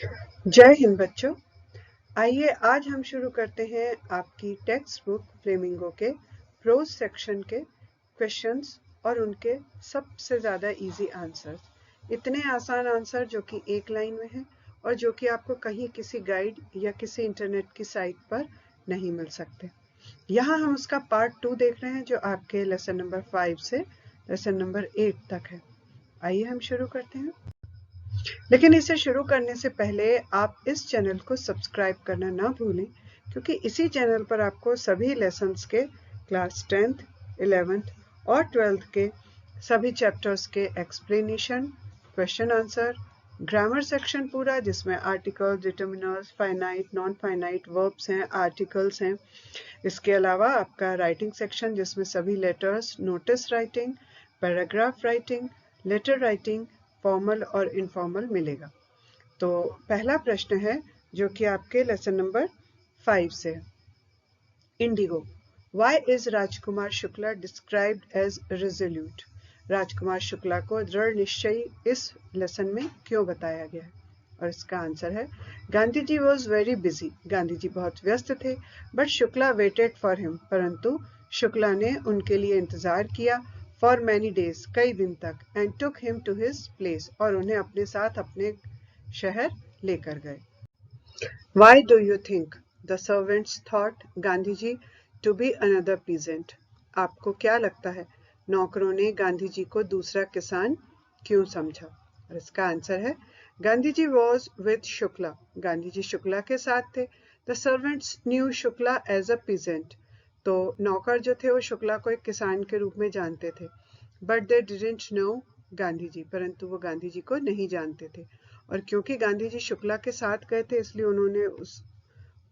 जय हिंद बच्चों। आइए आज हम शुरू करते हैं आपकी टेक्स्ट बुक फ्लेमिंगो के प्रोज सेक्शन के क्वेश्चंस और उनके सबसे ज़्यादा इजी आंसर्स। इतने आसान आंसर जो कि एक लाइन में हैं और जो कि आपको कहीं किसी गाइड या किसी इंटरनेट की साइट पर नहीं मिल सकते। यहाँ हम उसका पार्ट 2 देख रहे हैं जो आपके लेसन नंबर 5 से लेसन नंबर 8 तक है। आइए हम शुरू करते हैं। लेकिन इसे शुरू करने से पहले आप इस चैनल को सब्सक्राइब करना ना भूलें, क्योंकि इसी चैनल पर आपको सभी लेसन्स के क्लास 10th, 11th और 12th के सभी चैप्टर्स के explanation, question answer, grammar section पूरा जिसमें article, determiners, finite, non finite verbs हैं, आर्टिकल्स हैं। इसके अलावा आपका राइटिंग सेक्शन जिसमें सभी letters, notice writing, paragraph writing, letter writing, formal और इनफॉर्मल मिलेगा। तो पहला प्रश्न है जो कि आपके लेसन नंबर 5 से है। Indigo, why is Rajkumar Shukla described as resolute? Rajkumar Shukla को दृढ़ निश्चयी इस लेसन में क्यों बताया गया है? और इसका आंसर है Gandhi ji was very busy. Gandhi ji बहुत व्यस्त थे, but Shukla waited for him, परंतु शुक्ला ने उनके लिए इंतजार किया फॉर मैनी डेज, कई दिन तक, and took him to his place, और उन्हें अपने साथ अपने शहर लेकर गए। Why do you think the servants thought Gandhi ji to be another peasant? आपको क्या लगता है नौकरों ने गांधी जी को दूसरा किसान क्यों समझा? और इसका आंसर है गांधी जी was with शुक्ला। गांधी जी शुक्ला के साथ थे। The servants knew Shukla as a peasant। तो नौकर जो थे वो शुक्ला को एक किसान के रूप में जानते थे। But they didn't know Gandhi ji, परंतु वो गांधी जी को नहीं जानते थे। और क्योंकि गांधी जी शुक्ला के साथ गए थे इसलिए उन्होंने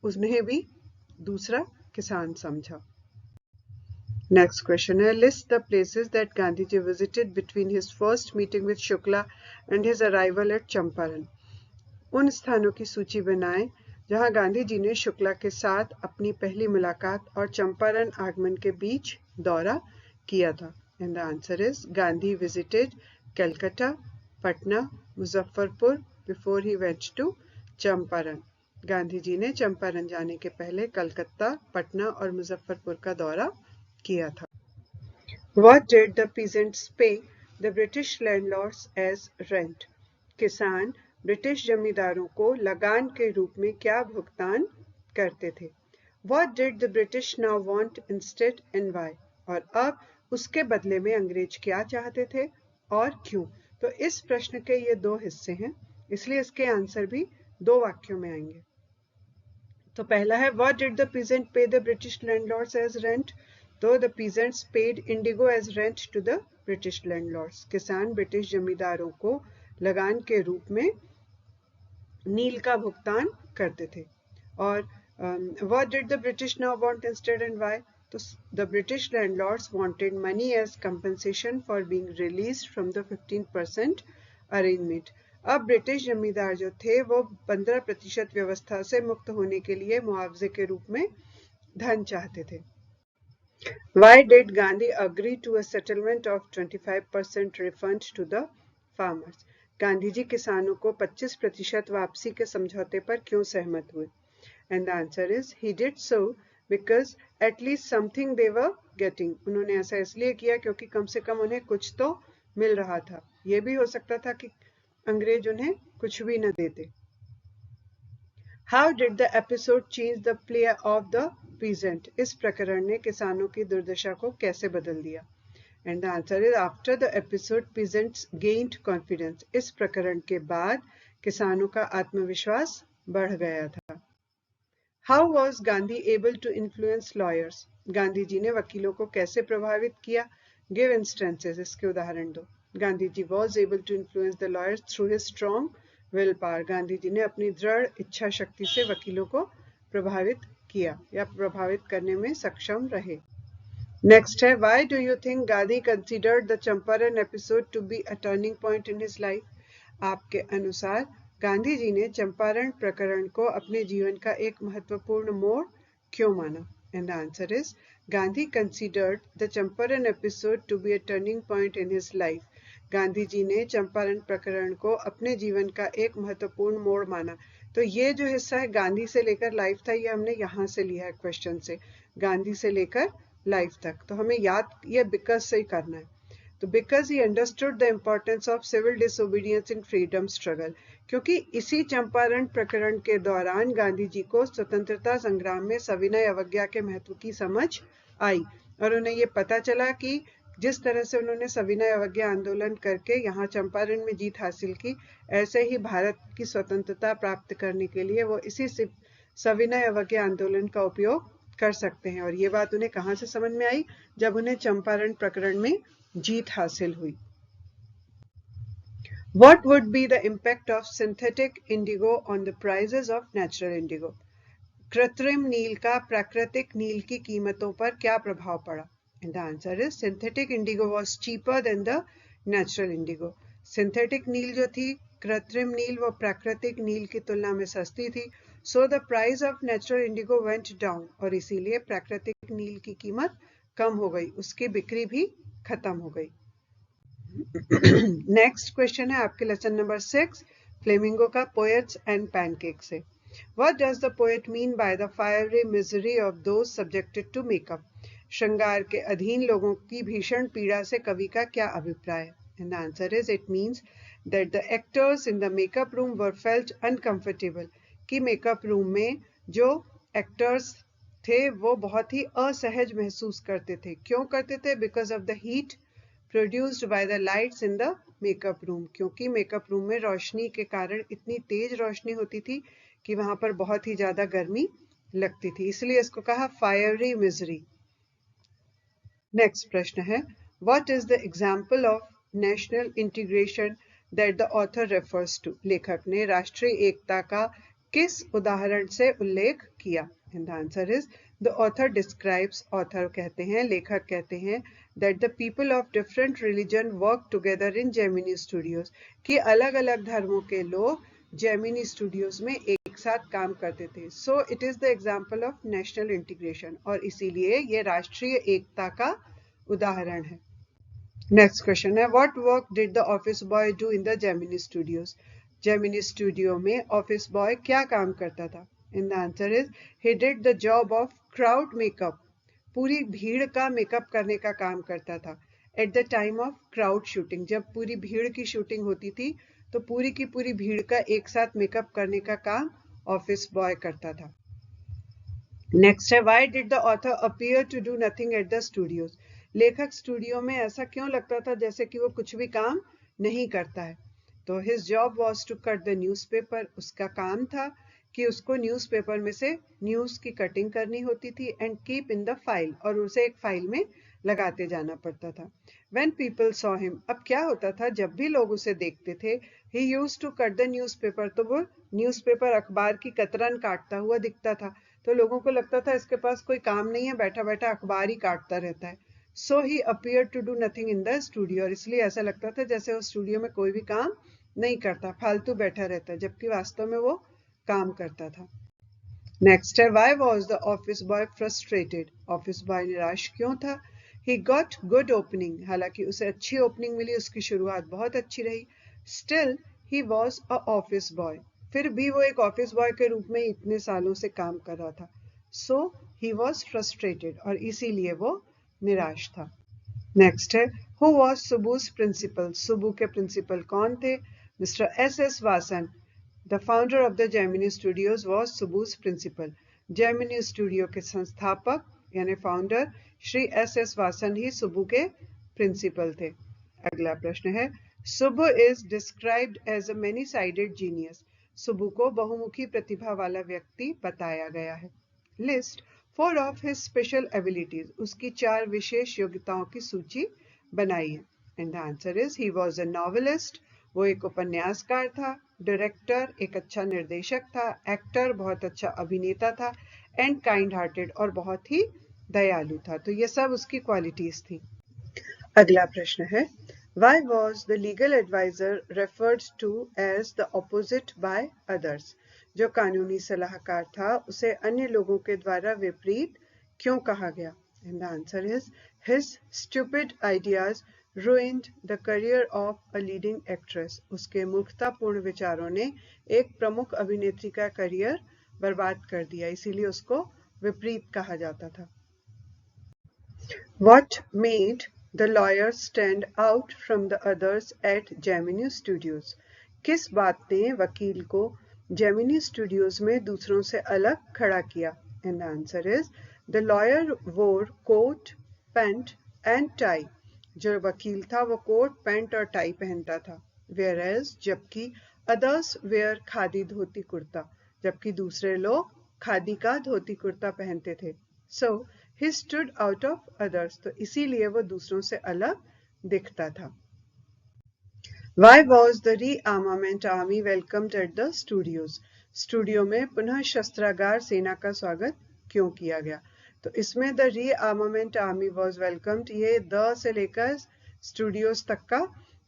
उन्हें भी दूसरा किसान समझा। नेक्स्ट क्वेश्चन है, list the places that Gandhi ji visited between his first meeting with Shukla and his arrival at Champaran. उन स्थानों की सूची बनाएं जहां गांधी जी ने शुक्ला के साथ अपनी पहली मुलाकात और चंपारण आगमन के बीच दौरा किया था। And the answer is Gandhi visited Calcutta, Patna, Muzaffarpur before he went to Champaran. Gandhi ji ने चंपारण जाने के पहले कलकत्ता, पटना और मुजफ्फरपुर का दौरा किया था। What did the peasants pay the British landlords as rent? किसान ब्रिटिश जमींदारों को लगान के रूप में क्या भुगतान करते थे? What did the British now want instead and why? और अब उसके बदले में अंग्रेज क्या चाहते थे और क्यों? तो इस प्रश्न के ये दो हिस्से हैं, इसलिए इसके आंसर भी दो वाक्यों में आएंगे। तो पहला है What did the peasant pay the British landlords as rent? तो the peasants paid indigo as rent to the British landlords। किसान ब्रिटिश जमींदारों को लगान के रूप में नील का भुगतान करते थे। और What did the British now want instead and why? तो the British landlords wanted money as compensation for being released from the 15% arrangement। अब ब्रिटिश जमींदार जो थे वो 15% व्यवस्था से मुक्त होने के लिए मुआवजे के रूप में धन चाहते थे। Why did Gandhi agree to a settlement of 25% refund to the farmers? Gandhi ji किसानों को 25% वापसी के समझौते पर क्यों सहमत हुए? And the answer is he did so because at least something they were getting। उन्होंने ऐसा इसलिए किया क्योंकि कम से कम उन्हें कुछ तो मिल रहा था। ये भी हो सकता था कि अंग्रेज उन्हें कुछ भी न देते। How did the episode change the play of the peasant? इस प्रकरण ने किसानों की दुर्दशा को कैसे बदल दिया? And the answer is after the episode peasants gained confidence। इस प्रकरण के बाद किसानों का आत्मविश्वास बढ़ गया था। How was Gandhi able to influence lawyers? Gandhi ji ने वकीलों को कैसे प्रभावित किया? Give instances, इसके उदाहरण दो। Gandhi ji was able to influence the lawyers through his strong will power। Gandhi ji ने अपनी दृढ़ इच्छा शक्ति से वकीलों को प्रभावित किया या प्रभावित करने में सक्षम रहे। Next है, why do you think Gandhi considered the Champaran episode to be a turning point in his life? आपके अनुसार गांधी जी ने चंपारण प्रकरण को अपने जीवन का एक महत्वपूर्ण मोड़ क्यों माना? And the answer is Gandhi considered the Champaran episode to be a turning point in his life। Gandhi ji ने चंपारण प्रकरण को अपने जीवन का एक महत्वपूर्ण मोड़ माना। तो ये जो हिस्सा है गांधी से लेकर लाइफ था, ये हमने यहाँ से लिया है क्वेश्चन से, गांधी से लेकर लाइफ तक। तो हमें याद ये बिकॉज से ही करना है। तो because he understood the importance of civil disobedience in freedom struggle, क्योंकि इसी चंपारण प्रकरण के दौरान गांधी जी को स्वतंत्रता संग्राम में सविनय अवज्ञा के महत्व की समझ आई और उन्हें ये पता चला कि जिस तरह से उन्होंने सविनय अवज्ञा आंदोलन करके यहाँ चंपारण में जीत हासिल की, ऐसे ही भारत की स्वतंत्रता प्राप्त करने के लिए वो इसी सविनय अवज्ञा आंदोलन का उपयोग कर सकते हैं। और ये बात उन्हें कहाँ से समझ में आई? जब उन्हें चंपारण प्रकरण में जीत हासिल हुई। What would be the impact of synthetic indigo on the prices of natural indigo? कृत्रिम नील का प्राकृतिक नील की कीमतों पर क्या प्रभाव पड़ा? And the answer is synthetic indigo was cheaper than the natural indigo. Synthetic नील जो थी, कृत्रिम नील, वो प्राकृतिक नील की तुलना में सस्ती थी। So the price of natural indigo went down और इसीलिए प्राकृतिक नील की कीमत कम हो गई, उसकी बिक्री भी खत्म हो गई। नेक्स्ट क्वेश्चन है आपके लेसन नंबर 6 फ्लेमिंगो का पोएट्स एंड पैनकेक से। What does the poet mean by the fiery misery of those subjected to makeup? श्रृंगार के अधीन लोगों की भीषण पीड़ा से कवि का क्या अभिप्राय है? And the answer is it means that the actors in the makeup room were felt uncomfortable. कि मेकअप रूम में जो एक्टर्स थे वो बहुत ही असहज महसूस करते थे। क्यों करते थे? Because of the heat produced by the lights in the makeup room, क्योंकि मेकअप रूम में रोशनी के कारण इतनी तेज रोशनी होती थी कि वहां पर बहुत ही ज्यादा गर्मी लगती थी, इसलिए इसको कहा फायरी मिजरी। नेक्स्ट प्रश्न है what is the example of national integration that the author refers to? लेखक ने राष्ट्रीय एकता का किस उदाहरण से उल्लेख किया? And the answer is the author describes, author कहते हैं, लेखक कहते हैं, that the people of different religion work together in Gemini Studios, कि अलग अलग धर्मों के लोग Gemini Studios में एक साथ काम करते थे। So it is the example of national integration और इसीलिए ये राष्ट्रीय एकता का उदाहरण है। नेक्स्ट क्वेश्चन है what work did the office boy do in the Gemini Studios? Gemini Studio में ऑफिस बॉय क्या काम करता था? And the answer is he did the job of crowd makeup, पूरी भीड़ का मेकअप करने का काम करता था। At the time of crowd shooting, जब पूरी भीड़ की शूटिंग होती थी तो पूरी की पूरी भीड़ का एक साथ मेकअप करने का काम ऑफिस बॉय करता था। नेक्स्ट है why did the author appear to do nothing at the studios? लेखक स्टूडियो में ऐसा क्यों लगता था जैसे कि वो कुछ भी काम नहीं करता है? तो his job was to cut the newspaper, उसका काम था कि उसको न्यूज़पेपर में से न्यूज़ की कटिंग करनी होती थी and keep in the file, और उसे एक फाइल में लगाते जाना पड़ता था। व्हेन पीपल सॉ हिम, अब क्या होता था जब भी लोग उसे देखते थे, he used to cut the newspaper, तो वो न्यूज़पेपर अखबार की कतरन काटता हुआ दिखता था, तो लोगों को लगता था इसके पास कोई काम नहीं है, बैठा बैठा अखबार ही काटता रहता है। So he appear to do nothing in the studio, और इसलिए ऐसा लगता था जैसे वो स्टूडियो में कोई भी काम नहीं करता, फालतू बैठा रहता, जबकि वास्तव में वो काम करता था। नेक्स्ट है why was the office boy frustrated? Office boy निराश क्यों था? ही गॉट गुड ओपनिंग, हालांकि उसे अच्छी ओपनिंग मिली, उसकी शुरुआत बहुत अच्छी रही। Still he was a office boy, फिर भी वो एक ऑफिस बॉय के रूप में इतने सालों से काम कर रहा था। सो ही वाज फ्रस्ट्रेटेड, और इसीलिए वो निराश था। नेक्स्ट है who was Subbu's principal? Subbu के प्रिंसिपल कौन थे? Mister S Vasan, The founder of the Gemini Studios was Subu's principal. Gemini Studio के संस्थापक यानी फाउंडर श्री एस वासन ही सुबु के प्रिंसिपल थे। अगला प्रश्न है Subbu is described as a many sided genius. Subbu को बहुमुखी प्रतिभा वाला व्यक्ति बताया गया है। List 4 of his special abilities, उसकी 4 विशेष योग्यताओं की सूची बनाई है। And the answer is he was a novelist, वो एक उपन्यासकार था, डायरेक्टर, एक अच्छा निर्देशक था, एक्टर, बहुत अच्छा अभिनेता था, एंड काइंड हार्टेड, और बहुत ही दयालु था। तो ये सब उसकी क्वालिटीज थी। अगला प्रश्न है why was the legal adviser referred to as the opposite by others? जो कानूनी सलाहकार था उसे अन्य लोगों के द्वारा विपरीत क्यों कहा गया? And the answer is his stupid ideas ruined the career of a leading actress. उसके मूर्खतापूर्ण विचारों ने एक प्रमुख अभिनेत्री का करियर बर्बाद कर दिया, इसीलिए उसको विपरीत कहा जाता था. What made the lawyer stand out from the others at Gemini Studios? किस बात ने वकील को Gemini Studios में दूसरों से अलग खड़ा किया? And the answer is the lawyer wore coat, pant and tie. जो वकील था वो कोट पैंट और टाई पहनता था. Whereas जबकि others wear खादी धोती कुर्ता, जबकि दूसरे लोग खादी का धोती कुर्ता पहनते थे. So he stood out of others. तो इसीलिए वो दूसरों से अलग दिखता था. Why was the rearmament army welcomed at the studios? Studio में पुनः शस्त्रागार सेना का स्वागत क्यों किया गया? तो इसमें the rearmament army was welcomed, ये द से लेकर स्टूडियोज तक का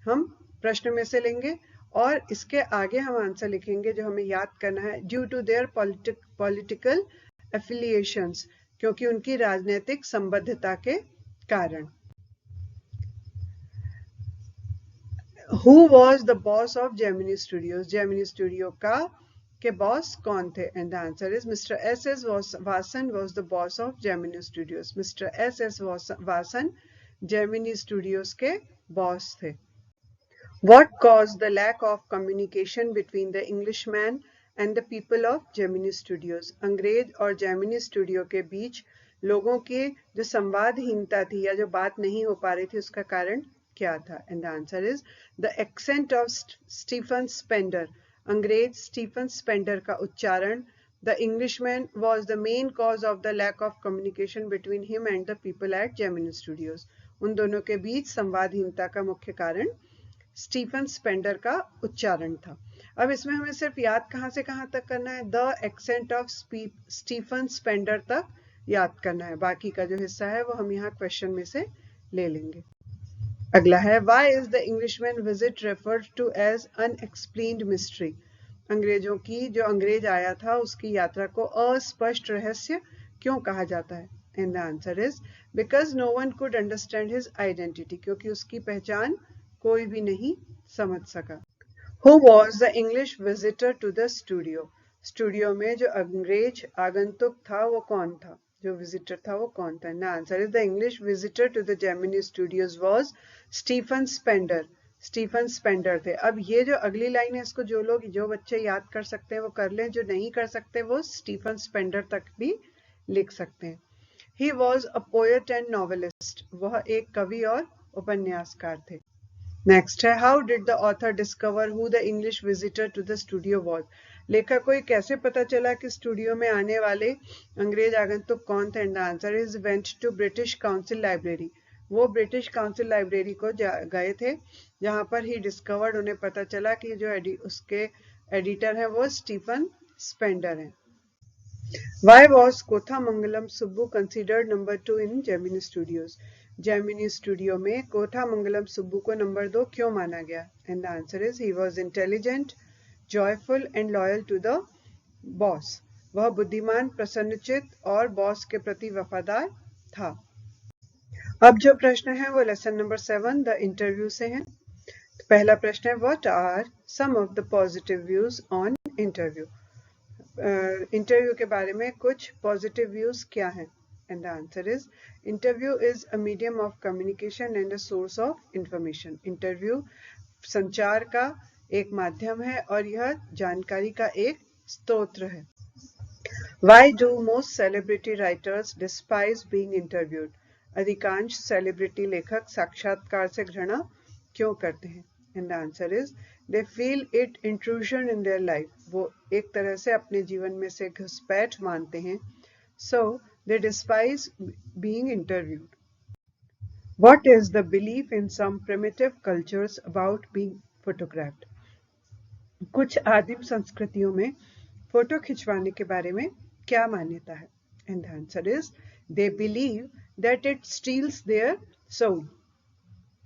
हम प्रश्न में से लेंगे और इसके आगे हम आंसर लिखेंगे जो हमें याद करना है. Due to their political affiliations, क्योंकि उनकी राजनीतिक संबद्धता के कारण. Who was the boss of Gemini Studios? Gemini Studio का के बॉस कौन थे? And the answer is Mr. S.S. Vasan was the boss of Gemini Studios. Mr. S.S. Vasan Gemini Studios के बॉस थे. What caused the lack of communication between the Englishman and the people of Gemini Studios? अंग्रेज और Gemini Studio के बीच लोगों की जो संवादहीनता थी या जो बात नहीं हो पा रही थी उसका कारण क्या था? And the answer is the accent of Stephen Spender. अंग्रेज स्टीफन स्पेंडर का उच्चारण. The Englishman was the main cause of the lack of communication between him and the people at Gemini Studios. उन दोनों के बीच संवादहीनता का मुख्य कारण स्टीफन स्पेंडर का उच्चारण था. अब इसमें हमें सिर्फ याद कहां से कहां तक करना है? The accent of Stephen Spender तक याद करना है. बाकी का जो हिस्सा है वो हम यहाँ क्वेश्चन में से ले लेंगे. अगला है why is the Englishman visit referred to as unexplained mystery? अंग्रेजों की जो अंग्रेज आया था उसकी यात्रा को अस्पष्ट रहस्य क्यों कहा जाता है? And the answer is because no one could understand his identity. क्योंकि उसकी पहचान कोई भी नहीं समझ सका. Who was the English visitor to the studio? Studio में जो अंग्रेज आगंतुक था वो कौन था? जो विजिटर था वो कौन था? ना answer is the English visitor to the Gemini studios was Stephen Spender. Stephen Spender थे. अब ये जो अगली लाइन है इसको जो बच्चे याद कर सकते हैं वो कर लें, जो नहीं कर सकते वो स्टीफन स्पेंडर तक भी लिख सकते हैं. He was a poet and novelist. वह एक कवि और उपन्यासकार थे. नेक्स्ट है how did the author discover who the English visitor to the studio was. लेखक को कैसे पता चला कि स्टूडियो में आने वाले अंग्रेज आगंतुक कौन थे? And the answer is went to British council library. वो ब्रिटिश काउंसिल लाइब्रेरी को गए थे जहां पर ही डिस्कवर्ड उन्हें पता चला कि जो उसके एडिटर है वो स्टीफन स्पेंडर है. Why was Kothamangalam Subbu considered number 2 in Gemini Studios? Gemini Studio में कोथामंगलम सुब्बू को नंबर 2 क्यों माना गया? And the answer is he was intelligent, joyful and loyal to the boss. वह बुद्धिमान, प्रसन्नचित और बॉस के प्रति वफादार था. अब जो प्रश्न है वो लेसन नंबर 7 द इंटरव्यू से है. तो पहला प्रश्न है what are some of the positive views on interview. Interview के बारे में कुछ पॉजिटिव व्यूज क्या हैं? And the answer is interview is a medium of communication and a source of information. Interview संचार का एक माध्यम है और यह जानकारी का एक स्रोत है. Why do most celebrity writers despise being interviewed? अधिकांश सेलिब्रिटी लेखक साक्षात्कार से घृणा क्यों करते हैं? And the answer is they feel it intrusion in their life. वो एक तरह से अपने जीवन में से घुसपैठ मानते हैं. So they despise being interviewed. What is the belief in some primitive cultures about being photographed? कुछ आदिम संस्कृतियों में फोटो खिंचवाने के बारे में क्या मान्यता है? And the answer is they believe that it steals their soul.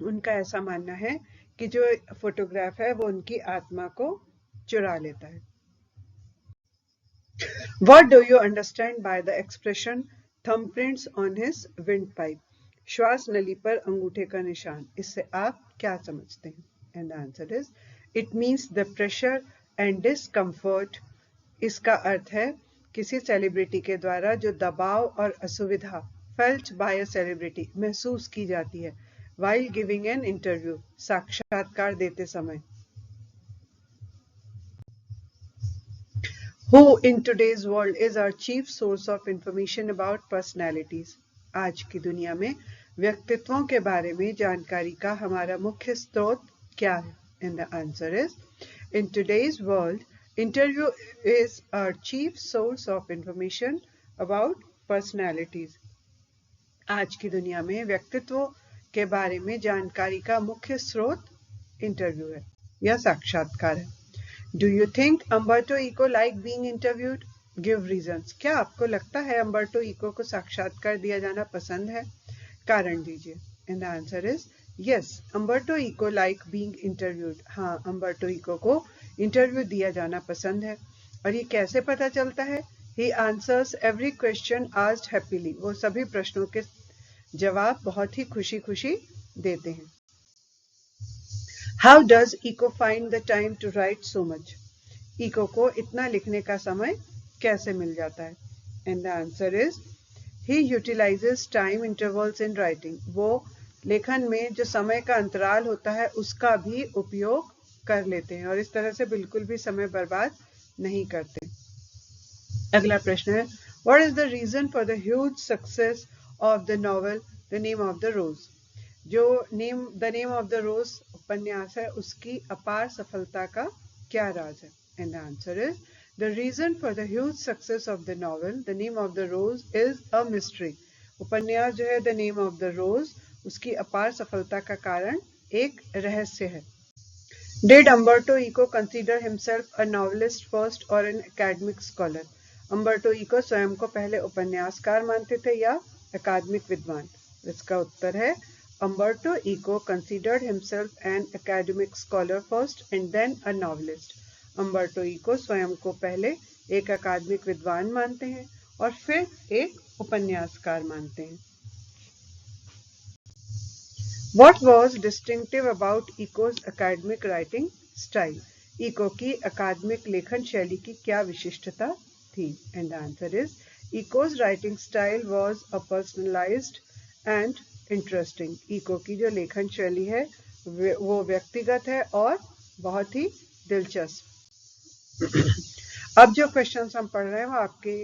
उनका ऐसा मानना है कि जो फोटोग्राफ है वो उनकी आत्मा को चुरा लेता है. What do you understand by the expression thumbprints on his windpipe? श्वास नली पर अंगूठे का निशान, इससे आप क्या समझते हैं? And the answer is it means the pressure and discomfort. इसका अर्थ है किसी सेलिब्रिटी के द्वारा जो दबाव और असुविधा फेल्ट बाय अ सेलिब्रिटी महसूस की जाती है while giving an interview, साक्षात्कार देते समय। Who in today's world is our chief source of information about personalities? आज की दुनिया में व्यक्तित्वों के बारे में जानकारी का हमारा मुख्य स्रोत क्या है? And the answer is, in today's world, interview is our chief source of information about personalities. आज की दुनिया में व्यक्तित्वों के बारे में जानकारी का मुख्य स्रोत इंटरव्यू है या साक्षात्कार है। Do you think Umberto Eco like being interviewed? Give reasons. क्या आपको लगता है अम्बर्टो इको को साक्षात्कार दिया जाना पसंद है? कारण दीजिए। And the answer is yes, Umberto Eco like being interviewed. हाँ, अम्बर्टो इको को इंटरव्यू दिया जाना पसंद है। और ये कैसे पता चलता है? He answers every question asked happily. वो सभी प्रश्नों के जवाब बहुत ही खुशी खुशी देते हैं। How does Eco find the time to write so much? Eco को इतना लिखने का समय कैसे मिल जाता है? And the answer is he utilises time intervals in writing. वो लेखन में जो समय का अंतराल होता है उसका भी उपयोग कर लेते हैं और इस तरह से बिल्कुल भी समय बर्बाद नहीं करते। अगला प्रश्न है, what is the reason for the huge success of the novel The Name of the Rose? जो The Name of the Rose उपन्यास है उसकी अपार सफलता का क्या राज है? And the answer is the reason for the huge success of the novel The Name of the Rose is a mystery. उपन्यास जो है The Name of the Rose उसकी अपार सफलता का कारण एक रहस्य है। Did Umberto Eco consider himself a novelist first or an academic scholar? Umberto Eco स्वयं को पहले उपन्यासकार मानते थे या अकादमिक विद्वान? इसका उत्तर है Umberto Eco considered himself an academic scholar first and then a novelist. Umberto Eco स्वयं को पहले एक अकादमिक विद्वान मानते हैं और फिर एक उपन्यासकार मानते हैं। What was distinctive about Eco's academic writing style? Eco की अकादमिक लेखन शैली की क्या विशिष्टता थी? And the answer is Eco's writing style was a personalized and interesting. Eco की जो लेखन शैली है वो व्यक्तिगत है और बहुत ही दिलचस्प। अब जो क्वेश्चंस हम पढ़ रहे हैं वो आपके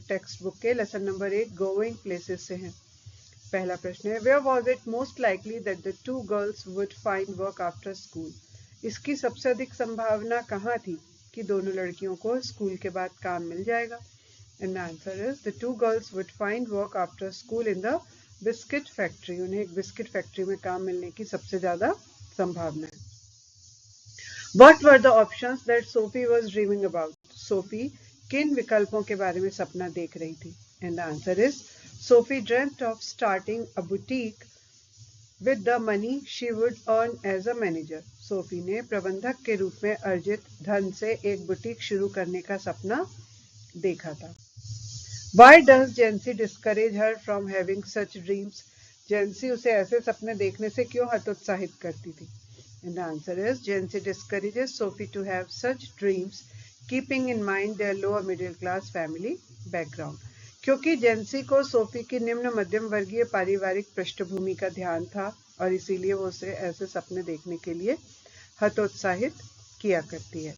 टेक्स्ट बुक के लेसन नंबर 8 गोइंग प्लेसेस से हैं। पहला प्रश्न है, Where was it most likely that the two girls would find work after school? इसकी सबसे अधिक संभावना कहाँ थी कि दोनों लड़कियों को स्कूल के बाद काम मिल जाएगा? And the answer is the two girls would find work after school in the biscuit factory. उन्हें एक बिस्किट फैक्ट्री में काम मिलने की सबसे ज्यादा संभावना है। What were the options that Sophie was dreaming about? Sophie किन विकल्पों के बारे में सपना देख रही थी? And the answer is Sophie dreamt of starting a boutique with the money she would earn as a manager. Sophie ने प्रबंधक के रूप में अर्जित धन से एक बुटीक शुरू करने का सपना देखा था। Why does Jancy discourage her from having such dreams? Jancy उसे ऐसे सपने देखने से क्यों हतोत्साहित करती थी? And the answer is Jancy discourages Sophie to have such dreams, keeping in mind their lower middle class family background. क्योंकि Jancy को सोफी की निम्न मध्यम वर्गीय पारिवारिक पृष्ठभूमि का ध्यान था और इसीलिए वो उसे ऐसे सपने देखने के लिए हतोत्साहित किया करती है।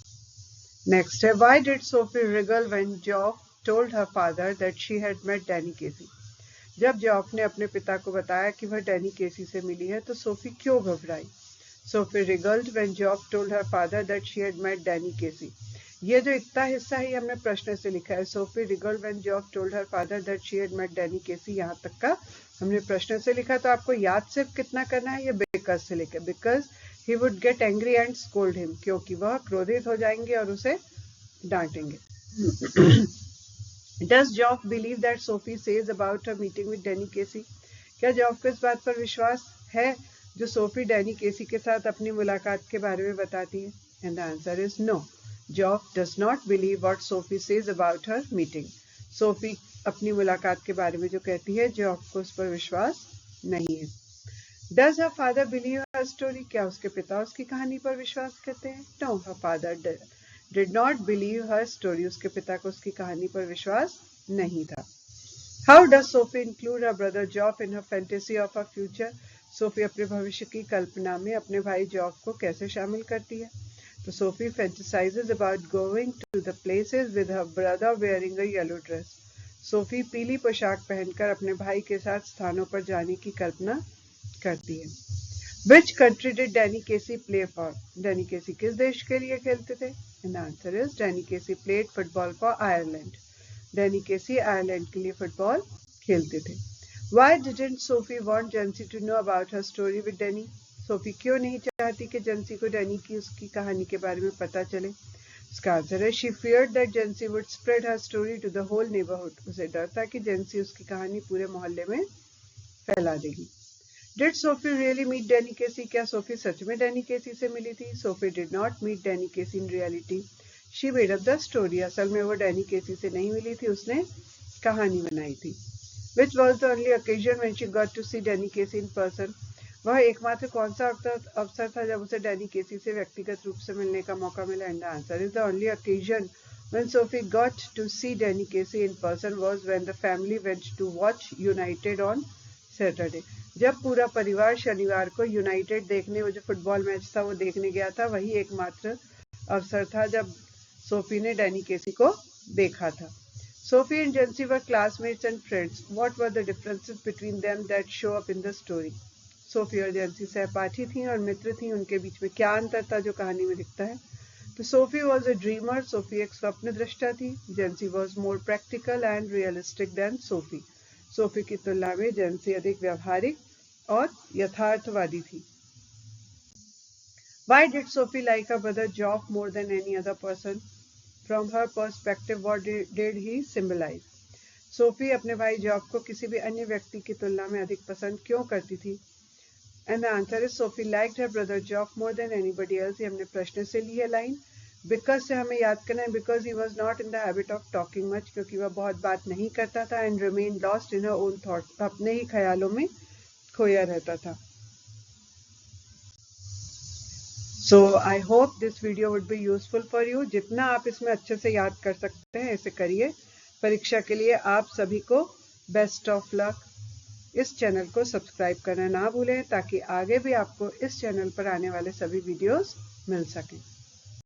Next है, why did Sophie wriggle when Geoff told her father that she had met Danny Casey? जब जॉफ ने अपने पिता को बताया कि वह डैनी केसी से मिली है तो सोफी क्यों घबराई? Sophie wriggled when Geoff told her father that she had met Danny Casey. ये जो इतना हिस्सा ही हमने प्रश्न से लिखा है, Sophie wriggled when Geoff told her father that she had met Danny Casey, यहाँ तक का हमने प्रश्न से लिखा। तो आपको याद सिर्फ कितना करना है, ये बिकॉज से लेकर, because he would get angry and scold him, क्योंकि वह क्रोधित हो जाएंगे और उसे डांटेंगे। Does Geoff believe that Sophie says about her meeting with Danny Casey? क्या जॉफ को इस बात पर विश्वास है जो सोफी डैनी केसी के साथ अपनी मुलाकात के बारे में बताती है? And the answer is no. Geoff does not believe what Sophie says about her meeting. Sophie अपनी मुलाकात के बारे में जो कहती है, जॉफ को उस पर विश्वास नहीं है। Does her father believe her story? क्या उसके पिता उसकी कहानी पर विश्वास करते हैं? No, her father did not believe her story. उसके पिता को उसकी कहानी पर विश्वास नहीं था। How does Sophie include her brother Geoff in her fantasy of her future? Sophie अपने भविष्य की कल्पना में अपने भाई जॉफ को कैसे शामिल करती है? तो Sophie fantasizes about going to the places with her brother wearing a yellow dress. Sophie पीली पोशाक पहनकर अपने भाई के साथ स्थानों पर जाने की कल्पना करती है। Which country did Danny Casey play for? Danny Casey किस देश के लिए खेलते थे? And the answer is Danny Casey played football for Ireland. Danny Casey Ireland के लिए फुटबॉल खेलते थे। Why didn't Sophie want Jancy to know about her story with Danny? Sophie क्यों नहीं चाहती कि जेंसी को डैनी की उसकी कहानी के बारे में पता चले? इसका आंसर है she feared that Jancy would spread her story to the whole neighborhood. उसे डर था कि जेंसी उसकी कहानी पूरे मोहल्ले में फैला देगी। Did Sophie really meet Danny Casey? क्या सोफी सच में डैनी केसी से मिली थी? Sophie did not meet Danny Casey in reality. She made up the story. असल में वो डैनी केसी से नहीं मिली थी, उसने कहानी बनाई थी। Which was the only occasion when she got to see Danny Casey in person? वह एकमात्र कौन सा अवसर था जब उसे डैनी केसी से व्यक्तिगत रूप से मिलने का मौका मिला? And the answer is the only occasion when Sophie got to see Danny Casey in person was when the family went to watch United on Saturday. जब पूरा परिवार शनिवार को यूनाइटेड देखने, वो जो फुटबॉल मैच था वो देखने गया था, वही एकमात्र अवसर था जब सोफी ने डैनी केसी को देखा था। Sophie and Jancy were classmates and friends. What were the differences between them that show up in the story? Sophie और जेंसी सहपाठी थी और मित्र थी, उनके बीच में क्या अंतर था जो कहानी में दिखता है? तो Sophie was a dreamer, Sophie एक स्वप्न दृष्टा थी। Jansie was more practical and realistic than Sophie, Sophie की तुलना में जेंसी अधिक व्यवहारिक और यथार्थवादी थी। Why did Sophie like her brother Geoff more than any other person? From her perspective, what did he symbolize? Sophie अपने भाई जॉफ को किसी भी अन्य व्यक्ति की तुलना में अधिक पसंद क्यों करती थी? And the answer is Sophie liked her brother Geoff more than anybody else. ये हमने प्रश्न से ली है लाइन। Because से हमें याद करना है, because he was not in the habit of talking much, क्योंकि वह बहुत बात नहीं करता था, and remained lost in her own thoughts, अपने ही ख्यालों में खोया रहता था। So I hope this video would be useful for you. जितना आप इसमें अच्छे से याद कर सकते हैं ऐसे करिए। परीक्षा के लिए आप सभी को बेस्ट ऑफ लक। इस चैनल को सब्सक्राइब करना ना भूलें ताकि आगे भी आपको इस चैनल पर आने वाले सभी वीडियोस मिल सकें।